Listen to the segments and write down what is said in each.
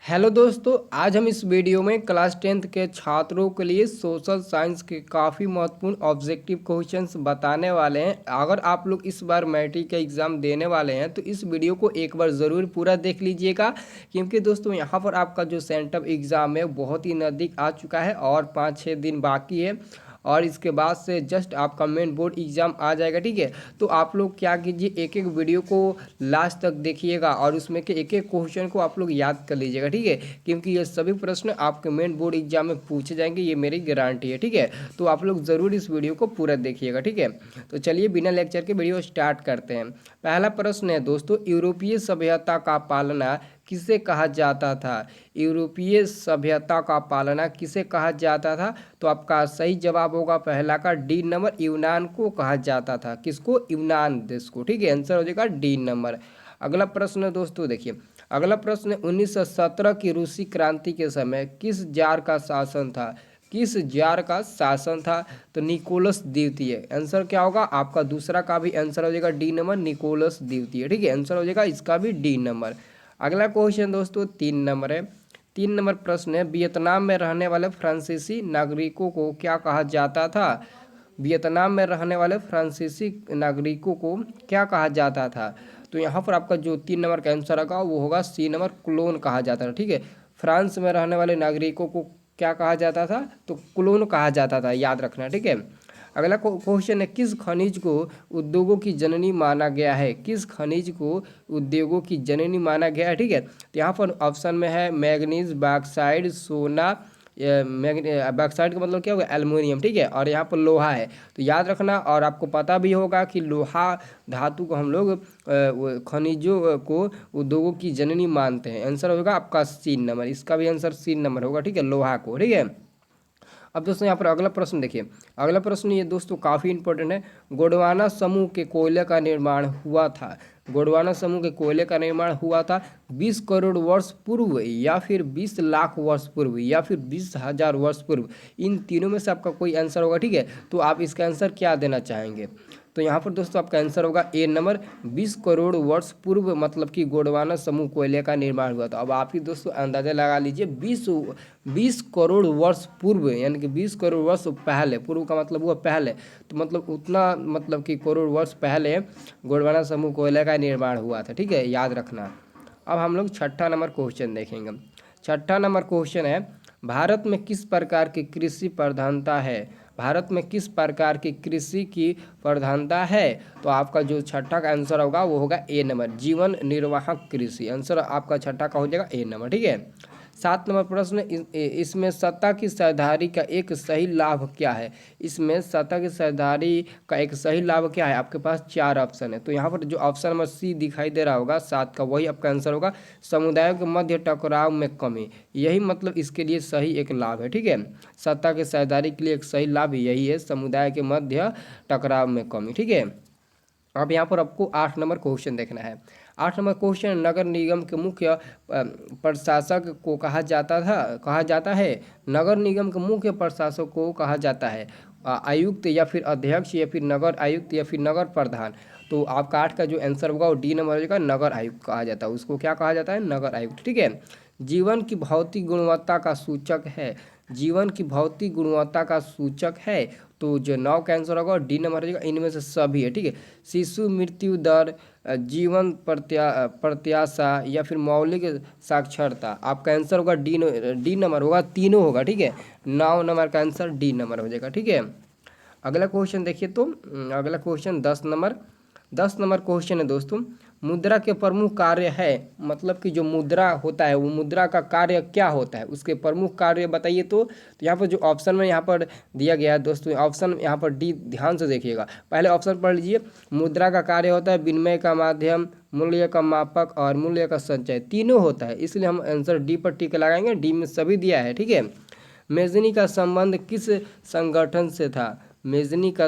Hello दोस्तों, आज हम इस वीडियो में क्लास 10th के छात्रों के लिए सोशल साइंस के काफ़ी महत्वपूर्ण ऑब्जेक्टिव क्वेश्चंस बताने वाले हैं। अगर आप लोग इस बार मैट्रिक का एग्ज़ाम देने वाले हैं तो इस वीडियो को एक बार ज़रूर पूरा देख लीजिएगा, क्योंकि दोस्तों यहाँ पर आपका जो सेंटअप एग्ज़ाम है बहुत ही नज़दीक आ चुका है और 5-6 दिन बाकी है और इसके बाद से जस्ट आपका मेन बोर्ड एग्ज़ाम आ जाएगा। ठीक है, तो आप लोग क्या कीजिए, एक एक वीडियो को लास्ट तक देखिएगा और उसमें के एक एक क्वेश्चन को आप लोग याद कर लीजिएगा। ठीक है, क्योंकि ये सभी प्रश्न आपके मेन बोर्ड एग्जाम में पूछे जाएंगे, ये मेरी गारंटी है। ठीक है, तो आप लोग ज़रूर इस वीडियो को पूरा देखिएगा। ठीक है, तो चलिए बिना लेक्चर के वीडियो स्टार्ट करते हैं। पहला प्रश्न है दोस्तों, यूरोपीय सभ्यता का पालना किसे कहा जाता था? यूरोपीय सभ्यता का पालना किसे कहा जाता था? तो आपका सही जवाब होगा पहला का डी नंबर, यूनान को कहा जाता था। किसको? यूनान देश को। ठीक है, आंसर हो जाएगा डी नंबर। अगला प्रश्न दोस्तों देखिए, अगला प्रश्न 1917 की रूसी क्रांति के समय किस जार का शासन था? किस जार का शासन था? तो निकोलस द्वितीय। आंसर क्या होगा आपका? दूसरा का भी आंसर हो जाएगा डी नंबर, निकोलस द्वितीय। ठीक है, आंसर हो जाएगा इसका भी डी नंबर। अगला क्वेश्चन दोस्तों 3 नंबर है। 3 नंबर प्रश्न है, वियतनाम में रहने वाले फ्रांसीसी नागरिकों को क्या कहा जाता था? वियतनाम में रहने वाले फ्रांसीसी नागरिकों को क्या कहा जाता था? तो यहाँ पर आपका जो 3 नंबर का आंसर होगा वो होगा सी नंबर, क्लोन कहा जाता था। ठीक है, फ्रांस में रहने वाले नागरिकों को क्या कहा जाता था? तो क्लोन कहा जाता था, याद रखना। ठीक है, अगला क्वेश्चन है, किस खनिज को उद्योगों की जननी माना गया है? किस खनिज को उद्योगों की जननी माना गया है? ठीक है, तो यहाँ पर ऑप्शन में है मैग्नीज, बॉक्साइट, सोना। बॉक्साइट का मतलब क्या होगा? एल्युमिनियम। ठीक है, और यहाँ पर लोहा है। तो याद रखना, और आपको पता भी होगा कि लोहा धातु को हम लोग खनिजों को उद्योगों की जननी मानते हैं। आंसर होगा आपका 3 नंबर, इसका भी आंसर 3 नंबर होगा। ठीक है, लोहा को। ठीक है, अब दोस्तों यहाँ पर अगला प्रश्न देखिए, अगला प्रश्न ये दोस्तों काफ़ी इंपॉर्टेंट है। गोंडवाना समूह के कोयले का निर्माण हुआ था। गोंडवाना समूह के कोयले का निर्माण हुआ था 20 करोड़ वर्ष पूर्व, या फिर 20 लाख वर्ष पूर्व, या फिर 20,000 वर्ष पूर्व। इन तीनों में से आपका कोई आंसर होगा। ठीक है, तो आप इसका आंसर क्या देना चाहेंगे? तो यहाँ पर दोस्तों आपका आंसर होगा ए नंबर, 20 करोड़ वर्ष पूर्व, मतलब कि गोंडवाना समूह कोयले का निर्माण हुआ था। अब आप ही दोस्तों अंदाजा लगा लीजिए, 20 करोड़ वर्ष पूर्व, यानी कि 20 करोड़ वर्ष पहले, पूर्व का मतलब हुआ पहले, तो मतलब उतना, मतलब कि करोड़ वर्ष पहले गोंडवाना समूह कोयले का निर्माण हुआ था। ठीक है, याद रखना। अब हम लोग 6 नंबर क्वेश्चन देखेंगे। 6 नंबर क्वेश्चन है, भारत में किस प्रकार की कृषि प्रधानता है? भारत में किस प्रकार की कृषि की प्रधानता है? तो आपका जो छठा का आंसर होगा वो होगा ए नंबर, जीवन निर्वाह कृषि। आंसर आपका छठा का हो जाएगा ए नंबर। ठीक है, 7 नंबर प्रश्न, इसमें सत्ता की सरदारी का एक सही लाभ क्या है? इसमें सत्ता की सरदारी का एक सही लाभ क्या है? आपके पास 4 ऑप्शन है, तो यहाँ पर जो ऑप्शन नंबर सी दिखाई दे रहा होगा 7 का, वही आपका आंसर होगा, समुदायों के मध्य टकराव में कमी। यही मतलब इसके लिए सही एक लाभ है। ठीक है, सत्ता की सरदारी के लिए एक सही लाभ यही है, समुदाय के मध्य टकराव में कमी। ठीक है, अब यहाँ पर आपको 8 नंबर क्वेश्चन देखना है। 8 नंबर क्वेश्चन, नगर निगम के मुख्य प्रशासक को कहा जाता है। नगर निगम के मुख्य प्रशासक को कहा जाता है आयुक्त, या फिर अध्यक्ष, या फिर नगर आयुक्त, या फिर नगर प्रधान। तो आपका 8 का जो आंसर होगा वो डी नंबर हो जाएगा, नगर आयुक्त कहा जाता है। उसको क्या कहा जाता है? नगर आयुक्त। ठीक है, जीवन की भौतिक गुणवत्ता का सूचक है। जीवन की भौतिक गुणवत्ता का सूचक है, तो जो 9 का आंसर होगा डी नंबर हो जाएगा, इनमें से सभी है। ठीक है, शिशु मृत्यु दर, जीवन प्रत्याशा, या फिर मौलिक साक्षरता। आपका आंसर होगा डी नंबर होगा, तीनों होगा। ठीक है, 9 नंबर का आंसर डी नंबर हो जाएगा। ठीक है, अगला क्वेश्चन देखिए, तो अगला क्वेश्चन 10 नंबर। 10 नंबर क्वेश्चन है दोस्तों, मुद्रा के प्रमुख कार्य है, मतलब कि जो मुद्रा होता है वो मुद्रा का कार्य क्या होता है, उसके प्रमुख कार्य बताइए। तो यहाँ पर जो ऑप्शन में यहाँ पर दिया गया है दोस्तों, ऑप्शन यहाँ पर डी, ध्यान से देखिएगा, पहले ऑप्शन पढ़ लीजिए। मुद्रा का कार्य होता है विनिमय का माध्यम, मूल्य का मापक और मूल्य का संचय, तीनों होता है, इसलिए हम आंसर डी पर टिक लगाएंगे। डी में सभी दिया है। ठीक है, मेजनी का संबंध किस संगठन से था? मेजनी का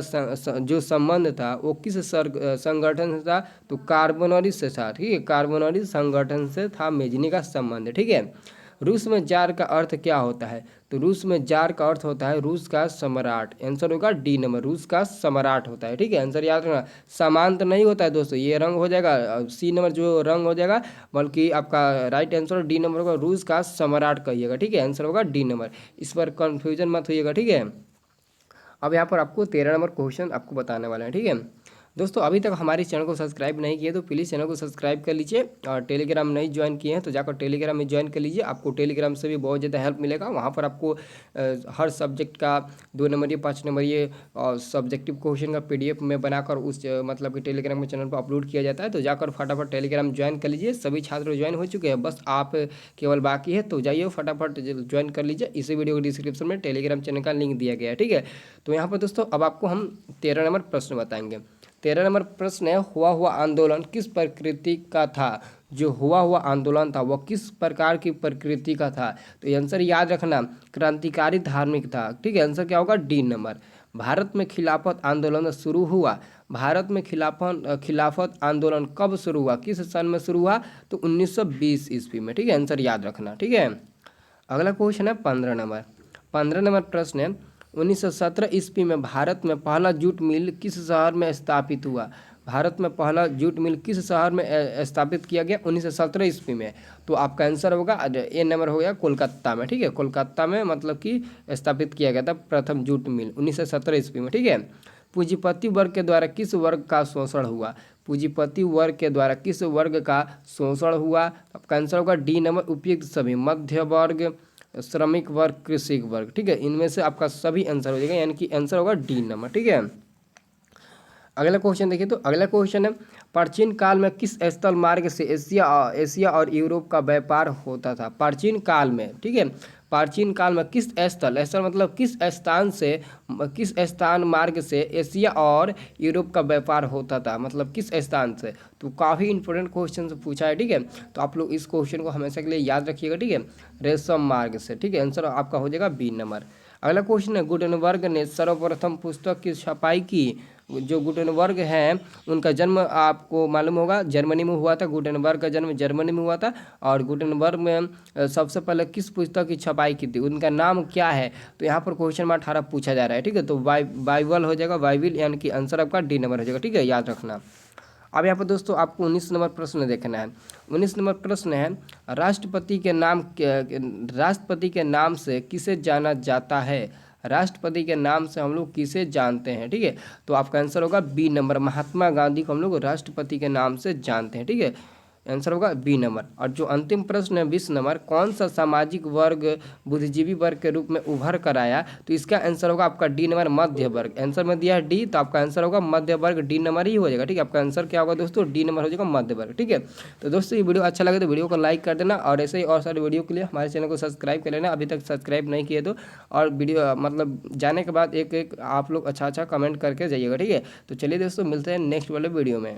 जो संबंध था वो किस संगठन से था? तो कार्बोनरी से था। ठीक है, कार्बोनरी संगठन से था मेजनी का संबंध। ठीक है, रूस में जार का अर्थ क्या होता है? तो रूस में जार का अर्थ होता है रूस का सम्राट। आंसर होगा डी नंबर, रूस का सम्राट होता है। ठीक है, आंसर याद रखना। सामांत नहीं होता है दोस्तों, ये रंग हो जाएगा सी नंबर जो रंग हो जाएगा, बल्कि आपका राइट आंसर डी नंबर होगा, रूस का सम्राट कहिएगा। ठीक है, आंसर होगा डी नंबर, इस पर कंफ्यूजन मत होइएगा। ठीक है, अब यहाँ पर आपको 13 नंबर क्वेश्चन आपको बताने वाले हैं। ठीक है दोस्तों, अभी तक हमारे चैनल को सब्सक्राइब नहीं किए तो प्लीज़ चैनल को सब्सक्राइब कर लीजिए, और टेलीग्राम नहीं ज्वाइन किए हैं तो जाकर टेलीग्राम में ज्वाइन कर लीजिए। आपको टेलीग्राम से भी बहुत ज़्यादा हेल्प मिलेगा। वहाँ पर आपको हर सब्जेक्ट का 2 नंबर 5 नंबर ये सब्जेक्टिव क्वेश्चन का PDF में बनाकर उस मतलब कि टेलीग्राम के चैनल पर अपलोड किया जाता है। तो जाकर फटाफट टेलीग्राम ज्वाइन कर लीजिए। सभी छात्र ज्वाइन हो चुके हैं, बस आप केवल बाकी है, तो जाइए फटाफट ज्वाइन कर लीजिए। इसी वीडियो के डिस्क्रिप्शन में टेलीग्राम चैनल का लिंक दिया गया है। ठीक है, तो यहाँ पर दोस्तों अब आपको हम 13 नंबर प्रश्न बताएंगे। 13 नंबर प्रश्न है, हुआ आंदोलन किस प्रकृति का था? जो हुआ आंदोलन था वह किस प्रकार की प्रकृति का था? तो आंसर याद रखना, क्रांतिकारी धार्मिक था। ठीक है, आंसर क्या होगा? D number. भारत में खिलाफत आंदोलन शुरू हुआ। भारत में खिलाफत आंदोलन कब शुरू हुआ, किस सन में शुरू हुआ? तो 1920 ईस्वी में। ठीक है, आंसर याद रखना। ठीक है, अगला क्वेश्चन है 15 नंबर। 15 नंबर प्रश्न है, 1917 ईस्वी में भारत में पहला जूट मिल किस शहर में स्थापित हुआ? भारत में पहला जूट मिल किस शहर में स्थापित किया गया? 1917 ईस्वी में। तो आपका आंसर होगा ए नंबर हो गया, कोलकाता में। ठीक है, कोलकाता में मतलब कि स्थापित किया गया था प्रथम जूट मिल 1917 ईस्वी में। ठीक है, पूंजीपति वर्ग के द्वारा किस वर्ग का शोषण हुआ? पूंजीपति वर्ग के द्वारा किस वर्ग का शोषण हुआ? आपका आंसर होगा डी नंबर, उपयुक्त सभी, मध्य वर्ग, श्रमिक वर्ग, कृषि वर्ग। ठीक है, इनमें से आपका सभी आंसर हो जाएगा, यानी कि आंसर होगा डी नंबर। ठीक है, अगला क्वेश्चन देखिए। तो अगला क्वेश्चन है, प्राचीन काल में किस स्थल मार्ग से एशिया और यूरोप का व्यापार होता था? प्राचीन काल में, ठीक है, प्राचीन काल में किस स्थल मतलब किस स्थान से, किस स्थान मार्ग से एशिया और यूरोप का व्यापार होता था, मतलब किस स्थान से? तो काफ़ी इंपॉर्टेंट क्वेश्चन से पूछा है। ठीक है, तो आप लोग इस क्वेश्चन को हमेशा के लिए याद रखिएगा। ठीक है, रेशम मार्ग से। ठीक है, आंसर आपका हो जाएगा बी नंबर। अगला क्वेश्चन है, गुटेनबर्ग ने सर्वप्रथम पुस्तक की छपाई की। जो गुटेनबर्ग हैं उनका जन्म आपको मालूम होगा जर्मनी में हुआ था। गुटेनबर्ग का जन्म जर्मनी में हुआ था, और गुटेनबर्ग में सबसे पहले किस पुस्तक की छपाई की थी, उनका नाम क्या है? तो यहाँ पर क्वेश्चन नंबर 18 पूछा जा रहा है। ठीक है, तो बाइबल हो जाएगा, बाइबिल, यानी कि आंसर आपका डी नंबर हो जाएगा। ठीक है, याद रखना। अब यहाँ पर दोस्तों आपको 19 नंबर प्रश्न देखना है। 19 नंबर प्रश्न है, राष्ट्रपति के नाम से किसे जाना जाता है? राष्ट्रपति के नाम से हम लोग किसे जानते हैं? ठीक है, तो आपका आंसर होगा बी नंबर, महात्मा गांधी को हम लोग राष्ट्रपति के नाम से जानते हैं। ठीक है, आंसर होगा बी नंबर। और जो अंतिम प्रश्न है 20 नंबर, कौन सा सामाजिक वर्ग बुद्धिजीवी वर्ग के रूप में उभर कर आया? तो इसका आंसर होगा आपका डी नंबर, मध्य वर्ग। आंसर में दिया है डी, तो आपका आंसर होगा मध्य वर्ग, डी नंबर ही हो जाएगा। ठीक है, आपका आंसर क्या होगा दोस्तों? डी नंबर हो जाएगा, मध्य वर्ग। ठीक है, तो दोस्तों ये वीडियो अच्छा लगे तो वीडियो को लाइक कर देना, और ऐसे ही और सारे वीडियो के लिए हमारे चैनल को सब्सक्राइब कर लेना, अभी तक सब्सक्राइब नहीं किए तो। और वीडियो मतलब जाने के बाद एक आप लोग अच्छा कमेंट करके जाइएगा। ठीक है, तो चलिए दोस्तों मिलते हैं नेक्स्ट वाले वीडियो में।